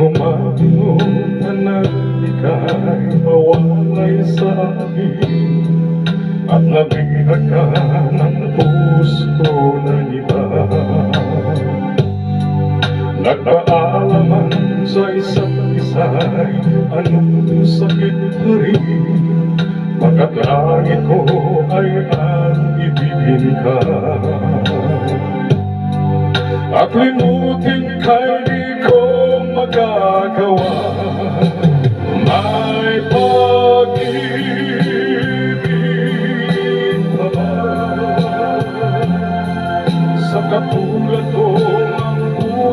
ko makalimutan na ika'y mawalay sa akin, at nabihag ka ng puso ng iba. Nagkaalaman sa isa't isa'y anong sakit na rin, pagkat langit ko ay ang ibigin ka. At limutin kay